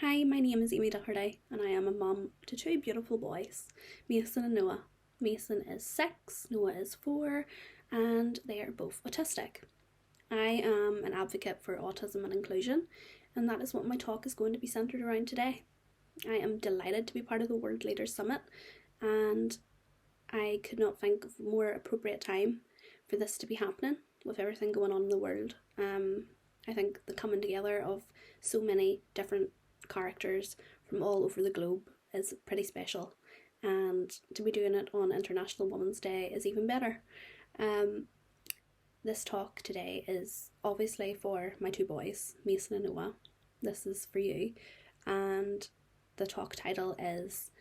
Hi, my name is Amy Doherty, and I am a mum to two beautiful boys, Mason and Noah. Mason is 6, Noah is 4, and they are both autistic. I am an advocate for autism and inclusion, and that is what my talk is going to be centred around today. I am delighted to be part of the World Leaders Summit, and I could not think of a more appropriate time for this to be happening with everything going on in the world. I think the coming together of so many different characters from all over the globe is pretty special, and to be doing it on International Women's Day is even better. Um, this talk today is obviously for my two boys, Mason and Noah. This is for you, and the talk title is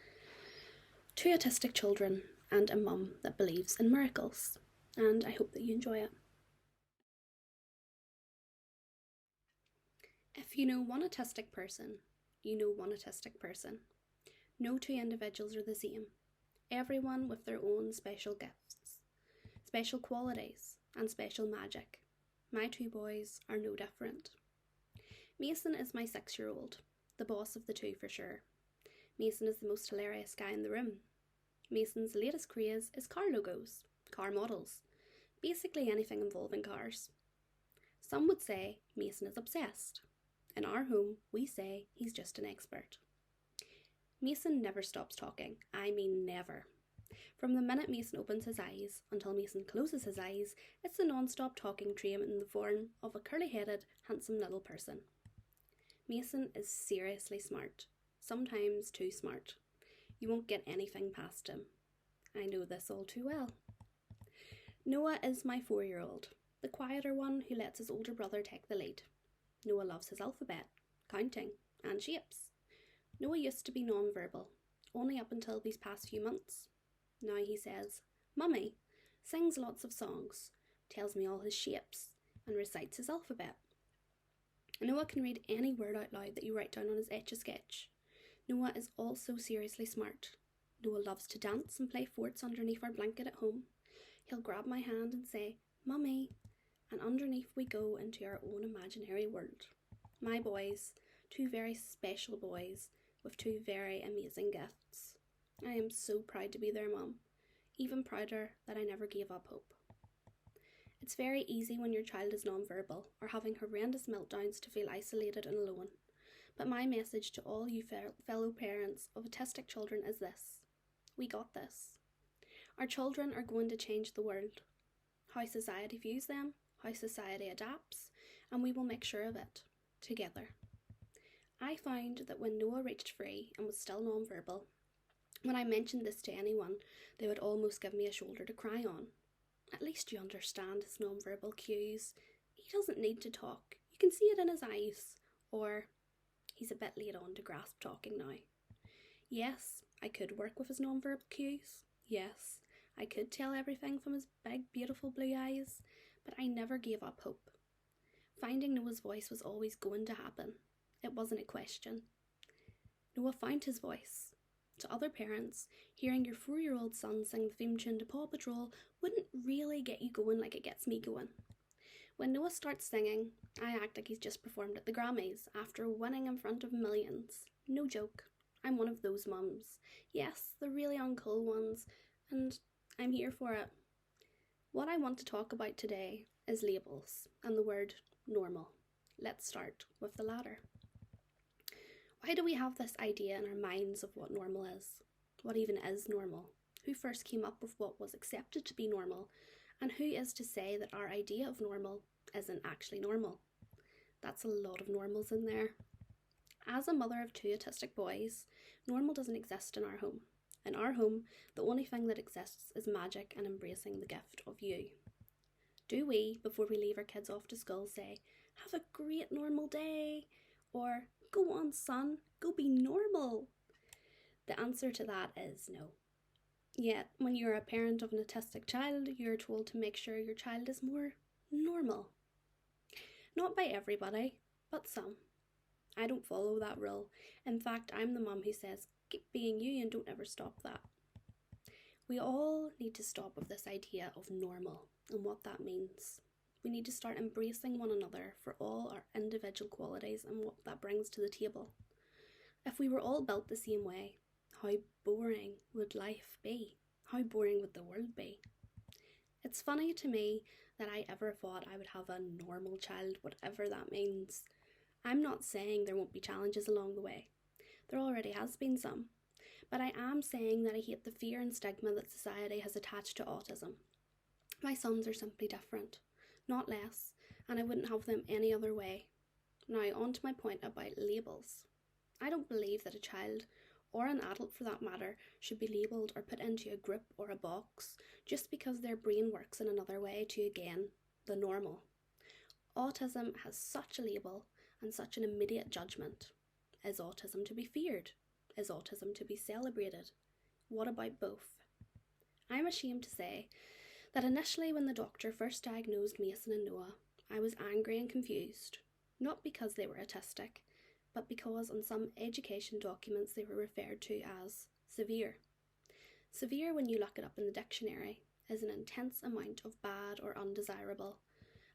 Two Autistic Children and a Mum That Believes in Miracles, and I hope that you enjoy it. If you know one autistic person, you know one autistic person. No two individuals are the same, everyone with their own special gifts, special qualities, and special magic. My two boys are no different. Mason is my 6-year-old, the boss of the two for sure. Mason is the most hilarious guy in the room. Mason's latest craze is car logos, car models, basically anything involving cars. Some would say Mason is obsessed. In our home, we say he's just an expert. Mason never stops talking. I mean never. From the minute Mason opens his eyes until Mason closes his eyes, it's a non-stop talking train in the form of a curly-headed, handsome little person. Mason is seriously smart, sometimes too smart. You won't get anything past him. I know this all too well. Noah is my 4-year-old, the quieter one who lets his older brother take the lead. Noah loves his alphabet, counting, and shapes. Noah used to be non-verbal, only up until these past few months. Now he says, "Mummy," sings lots of songs, tells me all his shapes, and recites his alphabet. Noah can read any word out loud that you write down on his Etch-a-Sketch. Noah is also seriously smart. Noah loves to dance and play forts underneath our blanket at home. He'll grab my hand and say, "Mummy," and underneath we go into our own imaginary world. My boys, two very special boys with two very amazing gifts. I am so proud to be their mum, even prouder that I never gave up hope. It's very easy when your child is non-verbal or having horrendous meltdowns to feel isolated and alone. But my message to all you fellow parents of autistic children is this: we got this. Our children are going to change the world. How society views them, how society adapts, and we will make sure of it, together. I found that when Noah reached free and was still non-verbal, when I mentioned this to anyone, they would almost give me a shoulder to cry on. At least you understand his non-verbal cues. He doesn't need to talk. You can see it in his eyes. Or, he's a bit late on to grasp talking now. Yes, I could work with his non-verbal cues. Yes, I could tell everything from his big, beautiful blue eyes, but I never gave up hope. Finding Noah's voice was always going to happen. It wasn't a question. Noah found his voice. To other parents, hearing your 4-year-old son sing the theme tune to Paw Patrol wouldn't really get you going like it gets me going. When Noah starts singing, I act like he's just performed at the Grammys after winning in front of millions. No joke. I'm one of those mums. Yes, the really uncool ones, and I'm here for it. What I want to talk about today is labels and the word normal. Let's start with the latter. Why do we have this idea in our minds of what normal is? What even is normal? Who first came up with what was accepted to be normal? And who is to say that our idea of normal isn't actually normal? That's a lot of normals in there. As a mother of two autistic boys, normal doesn't exist in our home. In our home, the only thing that exists is magic and embracing the gift of you. Do we, before we leave our kids off to school, say, "Have a great normal day," or "Go on, son, go be normal"? The answer to that is no. Yet, when you're a parent of an autistic child, you're told to make sure your child is more normal. Not by everybody, but some. I don't follow that rule. In fact, I'm the mum who says, "Keep being you and don't ever stop that." We all need to stop with this idea of normal and what that means. We need to start embracing one another for all our individual qualities and what that brings to the table. If we were all built the same way, how boring would life be? How boring would the world be? It's funny to me that I ever thought I would have a normal child, whatever that means. I'm not saying there won't be challenges along the way. There already has been some. But I am saying that I hate the fear and stigma that society has attached to autism. My sons are simply different, not less, and I wouldn't have them any other way. Now, on to my point about labels. I don't believe that a child, or an adult for that matter, should be labelled or put into a group or a box just because their brain works in another way to, again, the normal. Autism has such a label and such an immediate judgment. Is autism to be feared? Is autism to be celebrated? What about both? I'm ashamed to say that initially when the doctor first diagnosed Mason and Noah, I was angry and confused, not because they were autistic, but because on some education documents they were referred to as severe. Severe, when you look it up in the dictionary, is an intense amount of bad or undesirable,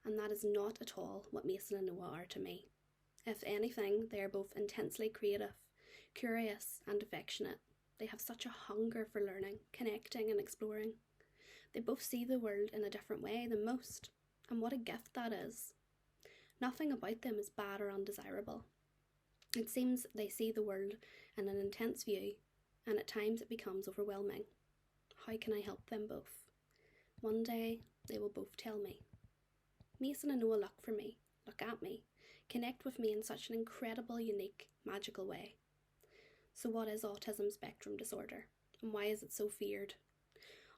and that is not at all what Mason and Noah are to me. If anything, they are both intensely creative, curious and affectionate. They have such a hunger for learning, connecting and exploring. They both see the world in a different way than most, and what a gift that is. Nothing about them is bad or undesirable. It seems they see the world in an intense view, and at times it becomes overwhelming. How can I help them both? One day, they will both tell me. Mason and Noah look for me, look at me, connect with me in such an incredible, unique, magical way. So what is autism spectrum disorder, and why is it so feared?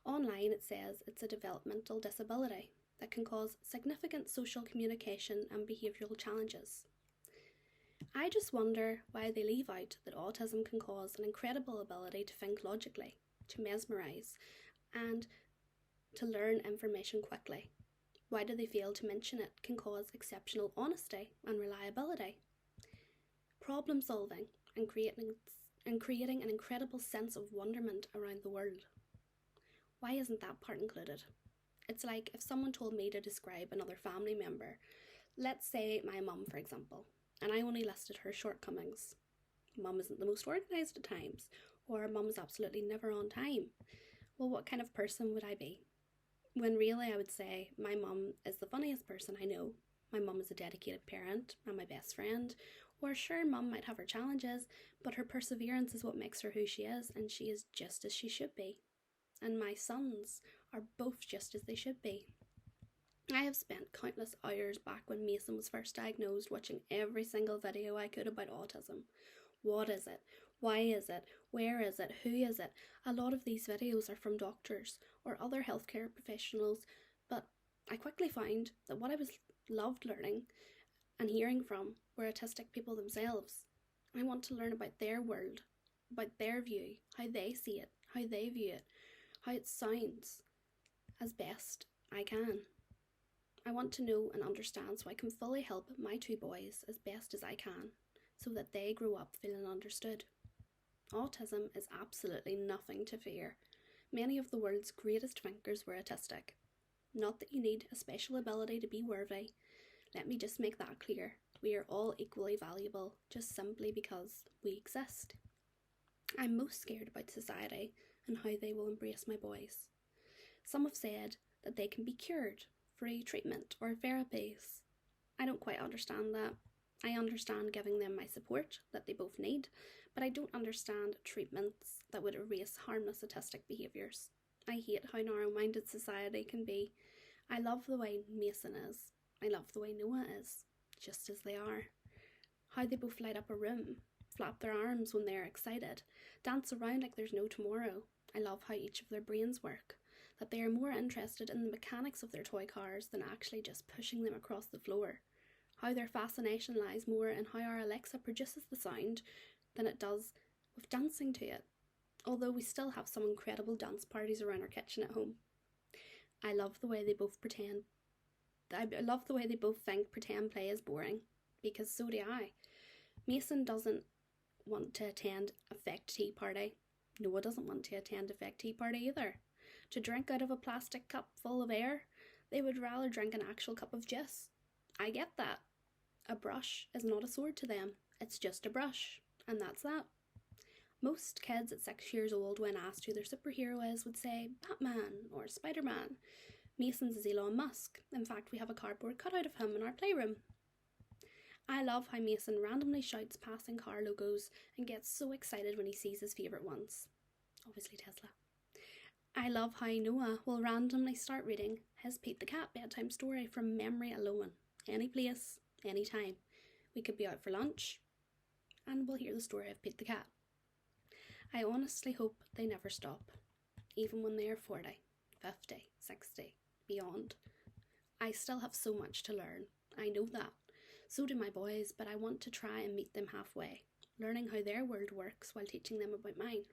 Online it says it's a developmental disability that can cause significant social communication and behavioural challenges. I just wonder why they leave out that autism can cause an incredible ability to think logically, to mesmerise, and to learn information quickly. Why do they fail to mention it can cause exceptional honesty and reliability? Problem solving and creating an incredible sense of wonderment around the world. Why isn't that part included? It's like if someone told me to describe another family member, let's say my mum for example, and I only listed her shortcomings. Mum isn't the most organised at times, or mum is absolutely never on time. Well, what kind of person would I be? When really I would say my mum is the funniest person I know, my mum is a dedicated parent and my best friend, or sure, mum might have her challenges, but her perseverance is what makes her who she is, and she is just as she should be. And my sons are both just as they should be. I have spent countless hours back when Mason was first diagnosed watching every single video I could about autism. What is it? Why is it? Where is it? Who is it? A lot of these videos are from doctors or other healthcare professionals, but I quickly found that what I loved learning and hearing from were autistic people themselves. I want to learn about their world, about their view, how they see it, how they view it, how it sounds, as best I can. I want to know and understand so I can fully help my two boys as best as I can, so that they grow up feeling understood. Autism is absolutely nothing to fear. Many of the world's greatest thinkers were autistic. Not that you need a special ability to be worthy. Let me just make that clear. We are all equally valuable, just simply because we exist. I'm most scared about society and how they will embrace my boys. Some have said that they can be cured, free treatment or therapies. I don't quite understand that. I understand giving them my support that they both need, but I don't understand treatments that would erase harmless autistic behaviours. I hate how narrow-minded society can be. I love the way Mason is. I love the way Noah is, just as they are. How they both light up a room, flap their arms when they are excited, dance around like there's no tomorrow. I love how each of their brains work, that they are more interested in the mechanics of their toy cars than actually just pushing them across the floor. How their fascination lies more in how our Alexa produces the sound than it does with dancing to it, although we still have some incredible dance parties around our kitchen at home. I love the way they both think pretend play is boring, because so do I. Mason doesn't want to attend a fake tea party. Noah doesn't want to attend a fake tea party either. To drink out of a plastic cup full of air, they would rather drink an actual cup of juice. I get that. A brush is not a sword to them, it's just a brush. And that's that. Most kids at 6 years old, when asked who their superhero is, would say Batman or Spider-Man. Mason's is Elon Musk. In fact, we have a cardboard cutout of him in our playroom. I love how Mason randomly shouts passing car logos and gets so excited when he sees his favourite ones. Obviously Tesla. I love how Noah will randomly start reading his Pete the Cat bedtime story from memory alone. Any place, any time. We could be out for lunch and we'll hear the story of Pete the Cat. I honestly hope they never stop, even when they are 40, 50, 60, beyond. I still have so much to learn. I know that. So do my boys, but I want to try and meet them halfway, learning how their world works while teaching them about mine.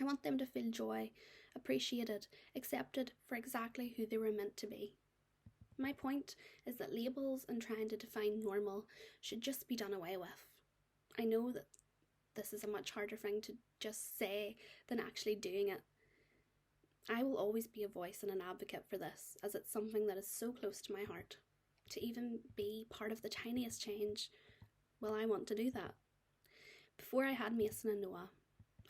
I want them to feel joy, appreciated, accepted for exactly who they were meant to be. My point is that labels and trying to define normal should just be done away with. I know that this is a much harder thing to just say than actually doing it. I will always be a voice and an advocate for this, as it's something that is so close to my heart. To even be part of the tiniest change, well, I want to do that. Before I had Mason and Noah,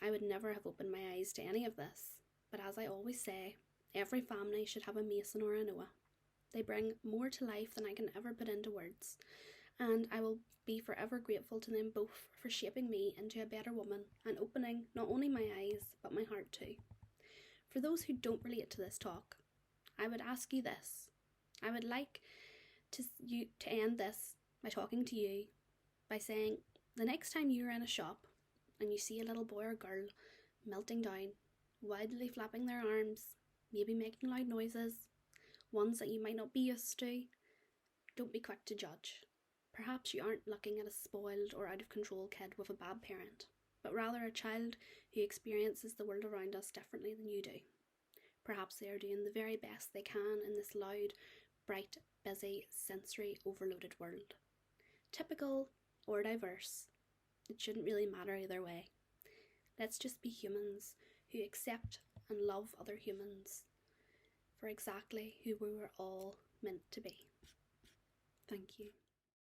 I would never have opened my eyes to any of this. But as I always say, every family should have a Mason or a Noah. They bring more to life than I can ever put into words, and I will be forever grateful to them both for shaping me into a better woman and opening not only my eyes, but my heart too. For those who don't relate to this talk, I would ask you this. I would like to end this by talking to you, by saying, the next time you're in a shop and you see a little boy or girl melting down, wildly flapping their arms, maybe making loud noises, ones that you might not be used to, don't be quick to judge. Perhaps you aren't looking at a spoiled or out of control kid with a bad parent, but rather a child who experiences the world around us differently than you do. Perhaps they are doing the very best they can in this loud, bright, busy, sensory overloaded world. Typical or diverse, it shouldn't really matter either way. Let's just be humans who accept and love other humans for exactly who we were all meant to be. Thank you.